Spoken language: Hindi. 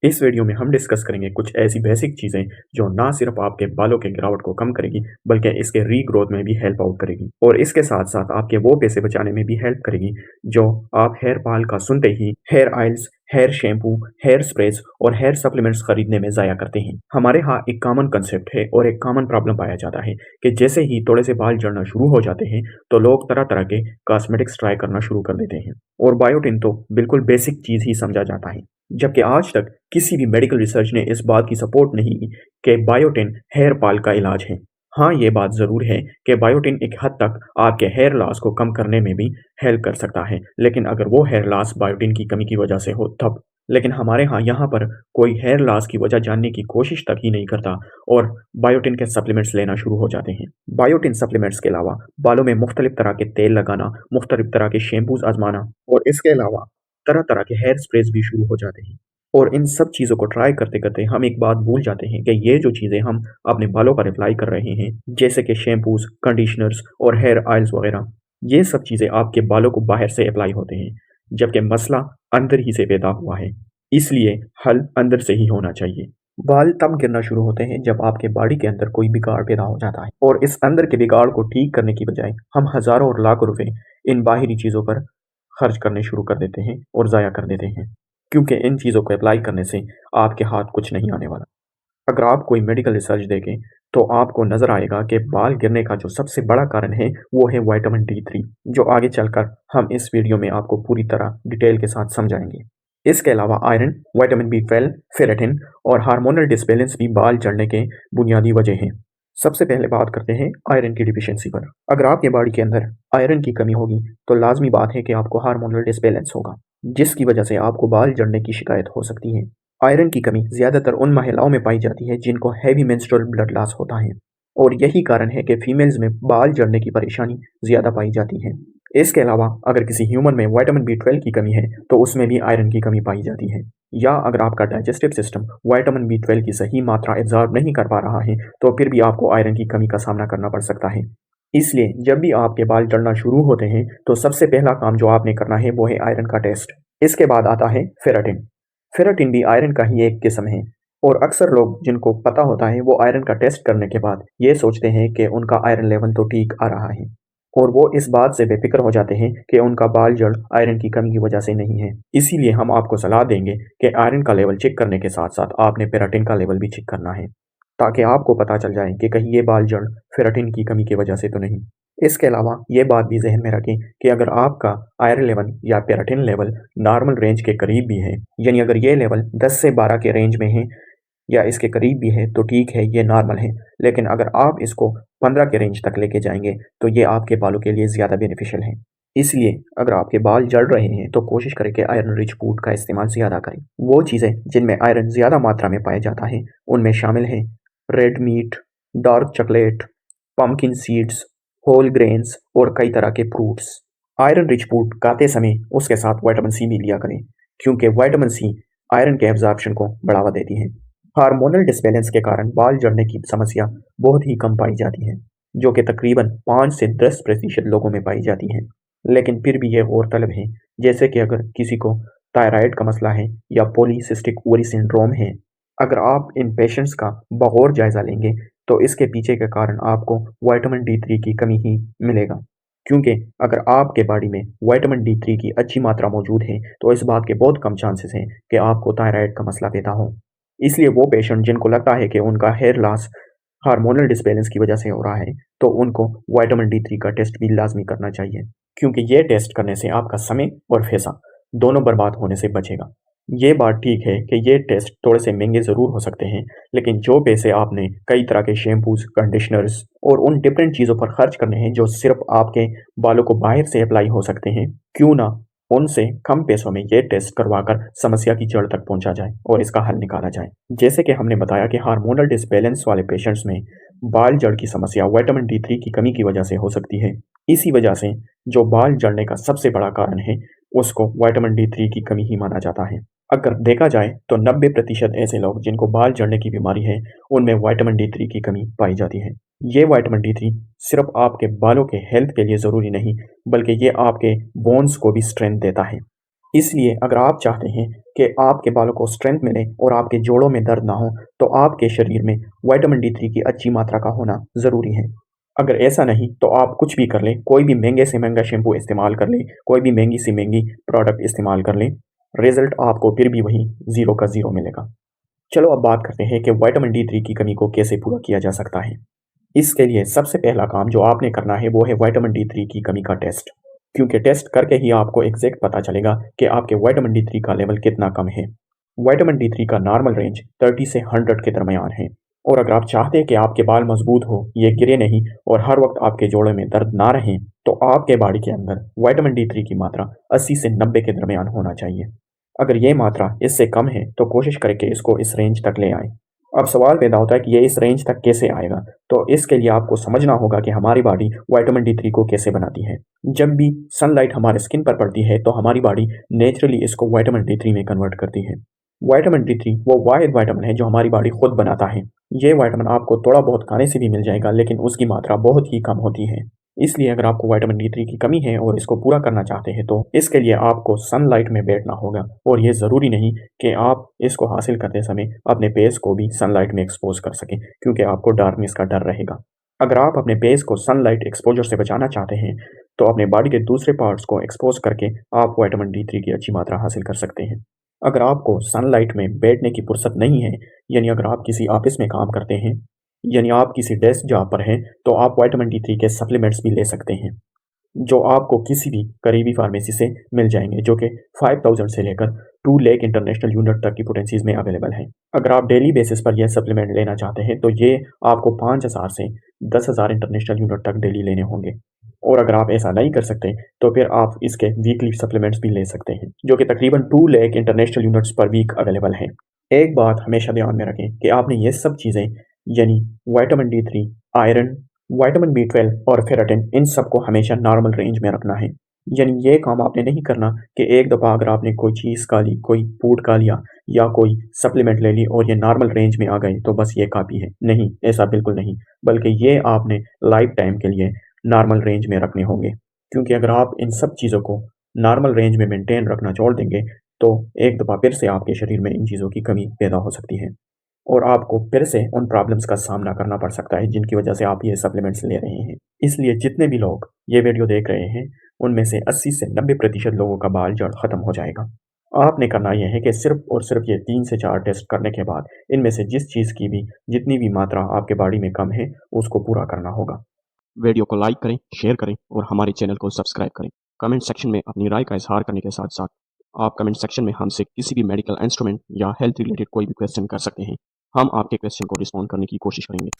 इस वीडियो में हम डिस्कस करेंगे कुछ ऐसी बेसिक चीज़ें जो ना सिर्फ आपके बालों के गिरावट को कम करेगी बल्कि इसके रीग्रोथ में भी हेल्प आउट करेगी और इसके साथ साथ आपके वो पैसे बचाने में भी हेल्प करेगी जो आप हेयर बाल का सुनते ही hair oils, hair shampoo, hair sprays और हेयर सप्लीमेंट्स खरीदने में ज़ाया करते हैं। हमारे यहाँ एक कॉमन कंसेप्ट है और एक कॉमन प्रॉब्लम पाया जाता है कि जैसे ही थोड़े से बाल झड़ना शुरू हो जाते हैं तो लोग तरह तरह के कॉस्मेटिक्स ट्राई करना शुरू कर देते हैं और बायोटिन तो बिल्कुल बेसिक चीज़ ही समझा जाता है, जबकि आज तक किसी भी मेडिकल रिसर्च ने इस बात की सपोर्ट नहीं की कि बायोटिन हेयर फॉल का इलाज है। हाँ, ये बात ज़रूर है कि बायोटिन एक हद तक आपके हेयर लॉस को कम करने में भी हेल्प कर सकता है, लेकिन अगर वो हेयर लॉस बायोटिन की कमी की वजह से हो तब। लेकिन हमारे यहाँ पर कोई हेयर लॉस की वजह जानने की कोशिश तक ही नहीं करता और बायोटिन के सप्लीमेंट्स लेना शुरू हो जाते हैं। बायोटिन सप्लीमेंट्स के अलावा बालों में मुख्तलिफ तरह के तेल लगाना, मुख्तलिफ तरह के शैम्पूज आजमाना और इसके अलावा तरह तरह के हेयर स्प्रेज भी शुरू हो जाते हैं। और इन सब चीज़ों को ट्राई करते करते हम एक बात भूल जाते हैं कि ये जो चीज़ें हम अपने बालों पर अप्लाई कर रहे हैं, जैसे कि शैम्पूज, कंडीशनर्स और हेयर ऑयल्स वगैरह, ये सब चीज़ें आपके बालों को बाहर से अप्लाई होते हैं, जबकि मसला अंदर ही से पैदा हुआ है। इसलिए हल अंदर से ही होना चाहिए। बाल तब गिरना शुरू होते हैं जब आपके बॉडी के अंदर कोई बिगाड़ पैदा हो जाता है और इस अंदर के बिगाड़ को ठीक करने की बजाय हम हज़ारों और लाखों रुपए इन बाहरी चीज़ों पर खर्च करने शुरू कर देते हैं और ज़ाया कर देते हैं, क्योंकि इन चीज़ों को अप्लाई करने से आपके हाथ कुछ नहीं आने वाला। अगर आप कोई मेडिकल रिसर्च देखें तो आपको नज़र आएगा कि बाल गिरने का जो सबसे बड़ा कारण है वो है विटामिन D3, जो आगे चलकर हम इस वीडियो में आपको पूरी तरह डिटेल के साथ समझाएंगे। इसके अलावा आयरन, विटामिन B12, फेरेटिन और हार्मोनल डिसबैलेंस भी बाल झड़ने के बुनियादी वजह हैं। सबसे पहले बात करते हैं आयरन की डिफिशियंसी पर। अगर आपके बॉडी के अंदर आयरन की कमी होगी तो लाजमी बात है कि आपको हार्मोनल डिसबैलेंस होगा, जिसकी वजह से आपको बाल झड़ने की शिकायत हो सकती है। आयरन की कमी ज़्यादातर उन महिलाओं में पाई जाती है जिनको हैवी मेंस्ट्रुअल ब्लड लॉस होता है और यही कारण है कि फीमेल्स में बाल झड़ने की परेशानी ज़्यादा पाई जाती है। इसके अलावा अगर किसी ह्यूमन में विटामिन B12 की कमी है तो उसमें भी आयरन की कमी पाई जाती है, या अगर आपका डाइजेस्टिव सिस्टम विटामिन B12 की सही मात्रा एब्जॉर्ब नहीं कर पा रहा है तो फिर भी आपको आयरन की कमी का सामना करना पड़ सकता है। इसलिए जब भी आपके बाल झड़ना शुरू होते हैं तो सबसे पहला काम जो आपने करना है वो है आयरन का टेस्ट। इसके बाद आता है फेरेटिन। फेरेटिन भी आयरन का ही एक किस्म है और अक्सर लोग जिनको पता होता है वो आयरन का टेस्ट करने के बाद ये सोचते हैं कि उनका आयरन लेवल तो ठीक आ रहा है और वो इस बात से बेफिक्र हो जाते हैं कि उनका बाल जड़ आयरन की कमी की वजह से नहीं है। इसीलिए हम आपको सलाह देंगे कि आयरन का लेवल चेक करने के साथ साथ आपने फेरेटिन का लेवल भी चेक करना है, ताकि आपको पता चल जाए कि कहीं ये बाल जड़ फेरेटिन की कमी की वजह से तो नहीं। इसके अलावा ये बात भी जहन में रखें कि अगर आपका आयरन लेवल या फेरेटिन लेवल नॉर्मल रेंज के करीब भी है, यानी अगर ये लेवल 10 से 12 के रेंज में है या इसके करीब भी है तो ठीक है, ये नॉर्मल है। लेकिन अगर आप इसको 15 के रेंज तक लेके जाएंगे तो ये आपके बालों के लिए ज़्यादा बेनिफिशियल है। इसलिए अगर आपके बाल जल रहे हैं तो कोशिश करें कि आयरन रिच फूड का इस्तेमाल ज़्यादा करें। वो चीज़ें जिनमें आयरन ज़्यादा मात्रा में पाया जाता है उनमें शामिल हैं red meat, dark chocolate, pumpkin seeds, whole grains और कई तरह के फ्रूट्स। आयरन रिच फूड खाते समय उसके साथ विटामिन सी भी लिया करें, क्योंकि विटामिन सी आयरन के एब्जॉर्प्शन को बढ़ावा देती है। हार्मोनल डिसबैलेंस के कारण बाल झड़ने की समस्या बहुत ही कम पाई जाती है, जो कि तकरीबन 5 से 10% लोगों में पाई जाती है। लेकिन फिर भी ये गौरतलब है, जैसे कि अगर किसी को थायराइड का मसला है या पॉलीसिस्टिक ओवरी सिंड्रोम है, अगर आप इन पेशेंट्स का बगौर जायज़ा लेंगे तो इसके पीछे के कारण आपको विटामिन D3 की कमी ही मिलेगा, क्योंकि अगर आपके बॉडी में विटामिन D3 की अच्छी मात्रा मौजूद है तो इस बात के बहुत कम चांसेस हैं कि आपको थायराइड का मसला पैदा हो। इसलिए वो पेशेंट जिनको लगता है कि उनका हेयर लॉस हार्मोनल डिसबैलेंस की वजह से हो रहा है तो उनको विटामिन D3 का टेस्ट भी लाजमी करना चाहिए, क्योंकि ये टेस्ट करने से आपका समय और पैसा दोनों बर्बाद होने से बचेगा। ये बात ठीक है कि ये टेस्ट थोड़े से महंगे ज़रूर हो सकते हैं, लेकिन जो पैसे आपने कई तरह के शैम्पूज, कंडीशनर्स और उन डिफरेंट चीज़ों पर खर्च करने हैं जो सिर्फ आपके बालों को बाहर से अप्लाई हो सकते हैं, क्यों ना उनसे कम पैसों में ये टेस्ट करवाकर समस्या की जड़ तक पहुंचा जाए और इसका हल निकाला जाए। जैसे कि हमने बताया कि हार्मोनल डिसबैलेंस वाले पेशेंट्स में बाल जड़ की समस्या विटामिन D3 की कमी की वजह से हो सकती है। इसी वजह से जो बाल जड़ने का सबसे बड़ा कारण है उसको विटामिन D3 की कमी ही माना जाता है। अगर देखा जाए तो 90% ऐसे लोग जिनको बाल झड़ने की बीमारी है उनमें विटामिन D3 की कमी पाई जाती है। ये विटामिन D3 सिर्फ आपके बालों के हेल्थ के लिए ज़रूरी नहीं, बल्कि ये आपके बोन्स को भी स्ट्रेंथ देता है। इसलिए अगर आप चाहते हैं कि आपके बालों को स्ट्रेंथ मिले और आपके जोड़ों में दर्द ना हो, तो आपके शरीर में विटामिन डी3 की अच्छी मात्रा का होना ज़रूरी है। अगर ऐसा नहीं तो आप कुछ भी कर लें, कोई भी महंगे से महंगा शैम्पू इस्तेमाल कर लें, कोई भी महंगी से महंगी प्रोडक्ट इस्तेमाल कर लें, रिज़ल्ट आपको फिर भी वही ज़ीरो का ज़ीरो मिलेगा। चलो अब बात करते हैं कि विटामिन डी3 की कमी को कैसे पूरा किया जा सकता है। इसके लिए सबसे पहला काम जो आपने करना है वो है विटामिन डी3 की कमी का टेस्ट। क्योंकि टेस्ट करके ही आपको एग्जैक्ट पता चलेगा कि आपके विटामिन डी3 का लेवल कितना कम है। विटामिन डी3 का नॉर्मल रेंज 30 से 100 के दरमियान है। और अगर आप चाहते हैं कि आपके बाल मजबूत हो, ये गिरे नहीं और हर वक्त आपके जोड़ों में दर्द ना रहे, तो आपके बॉडी के अंदर विटामिन डी3 की मात्रा 80 से 90 के दरमियान होना चाहिए। अगर ये मात्रा इससे कम है तो कोशिश करें कि इसको इस रेंज तक ले आएं। अब सवाल पैदा होता है कि ये इस रेंज तक कैसे आएगा? तो इसके लिए आपको समझना होगा कि हमारी बॉडी विटामिन डी3 को कैसे बनाती है। जब भी सनलाइट हमारे स्किन पर पड़ती है तो हमारी बॉडी नेचुरली इसको विटामिन डी3 में कन्वर्ट करती है। विटामिन डी3 वो वाहिद विटामिन है जो हमारी बॉडी खुद बनाता है। ये विटामिन आपको थोड़ा बहुत खाने से भी मिल जाएगा, लेकिन उसकी मात्रा बहुत ही कम होती है। इसलिए अगर आपको विटामिन डी3 की कमी है और इसको पूरा करना चाहते हैं तो इसके लिए आपको सनलाइट में बैठना होगा। और ये ज़रूरी नहीं कि आप इसको हासिल करते समय अपने फेस को भी सनलाइट में एक्सपोज कर सकें, क्योंकि आपको डार्कनेस का डर रहेगा। अगर आप अपने फेस को सनलाइट एक्सपोजर से बचाना चाहते हैं तो अपने बॉडी के दूसरे पार्ट्स को एक्सपोज करके आप विटामिन डी3 की अच्छी मात्रा हासिल कर सकते हैं। अगर आपको सनलाइट में बैठने की फुर्सत नहीं है, यानी अगर आप किसी ऑफिस में काम करते हैं, यानी आप किसी डेस्क जॉब पर हैं, तो आप विटामिन डी3 के सप्लीमेंट्स भी ले सकते हैं, जो आपको किसी भी करीबी फार्मेसी से मिल जाएंगे, जो कि 5000 से लेकर 2 लाख इंटरनेशनल यूनिट तक की पोटेंसीज में अवेलेबल हैं। अगर आप डेली बेसिस पर यह सप्लीमेंट लेना चाहते हैं तो ये आपको 5000 से 10,000 इंटरनेशनल यूनिट तक डेली लेने होंगे। और अगर आप ऐसा नहीं कर सकते तो फिर आप इसके वीकली सप्लीमेंट्स भी ले सकते हैं, जो कि तकरीबन 2 lakh international units per week available हैं। एक बात हमेशा ध्यान में रखें कि आपने ये सब चीज़ें, यानी vitamin D3, iron, vitamin B12 और फेराटिन, इन सबको हमेशा नॉर्मल रेंज में रखना है। यानी ये काम आपने नहीं करना कि एक दफ़ा अगर आपने कोई चीज़ खा ली, कोई फूड खा लिया या कोई सप्लीमेंट ले ली और ये नॉर्मल रेंज में आ गए तो बस ये काफ़ी है। नहीं, ऐसा बिल्कुल नहीं, बल्कि ये आपने लाइफ टाइम के लिए नॉर्मल रेंज में रखने होंगे। क्योंकि अगर आप इन सब चीज़ों को नॉर्मल रेंज में मेंटेन रखना छोड़ देंगे तो एक दफ़ा फिर से आपके शरीर में इन चीज़ों की कमी पैदा हो सकती है और आपको फिर से उन प्रॉब्लम्स का सामना करना पड़ सकता है जिनकी वजह से आप ये सप्लीमेंट्स ले रहे हैं। इसलिए जितने भी लोग ये वीडियो देख रहे हैं, उनमें से 80 से 90% लोगों का बाल जड़ खत्म हो जाएगा। आपने करना यह है कि सिर्फ और सिर्फ ये 3 से 4 टेस्ट करने के बाद इनमें से जिस चीज़ की भी जितनी भी मात्रा आपके बॉडी में कम है, उसको पूरा करना होगा। वीडियो को लाइक करें, शेयर करें और हमारे चैनल को सब्सक्राइब करें। कमेंट सेक्शन में अपनी राय का इज़हार करने के साथ-साथ आप कमेंट सेक्शन में हमसे किसी भी मेडिकल इंस्ट्रूमेंट या हेल्थ रिलेटेड कोई भी क्वेश्चन कर सकते हैं। हम आपके क्वेश्चन को रिस्पॉन्ड करने की कोशिश करेंगे।